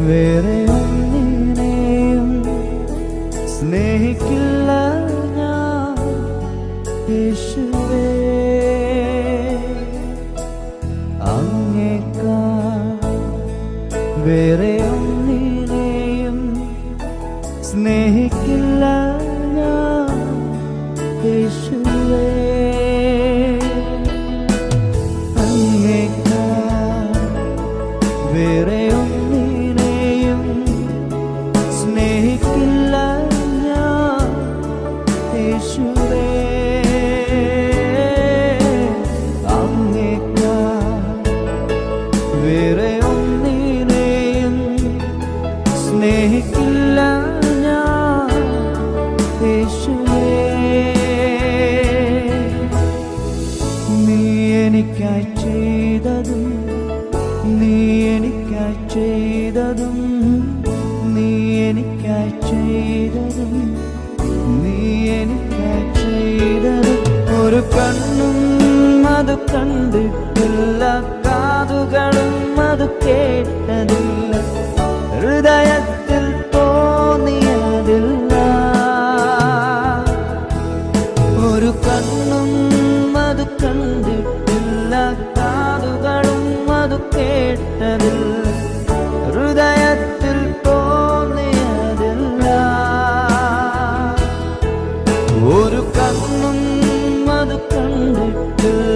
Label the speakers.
Speaker 1: വേറെ ഒന്നിനെയും സ്നേഹിക്കില്ല ഞാൻ യേശുവേ. അങ്ങേക്കാൾ വേറെ ഒന്നിനെയും സ്നേഹിക്കില്ല ഞാൻ യേശുവേ. അങ്ങേക്കാൾ വേറെ ഒന്നിനെയും സ്നേഹിക്കില്ല ഞാൻ യേശുവേ. അങ്ങേക്കാൾ വേറെ ഒന്നിനെയും സ്നേഹിക്കില്ല ഞാൻ യേശുവേ. നീ എനിക്കായി ചെയ്തതും നീ എനിക്കായി ചെയ്തതും നീ എനിക്കായി ചെയ്തതും നീ എനിക്കായി ചെയ്തതും ഒരു കണ്ണും അത് കണ്ടിട്ടില്ല, കാതുകളും അത് കേട്ടതില്ല, ഹൃദയത്തിൽ തോന്നിയതില്ല. ഒരു കണ്ണും അത് കണ്ടിട്ടില്ല, കാതുകളും അത് കേട്ടതില്ല, ഹൃദയത്തിൽ തോന്നിയതില്ല. ഒരു കണ്ണും അത് കണ്ടിട്ടില്ല,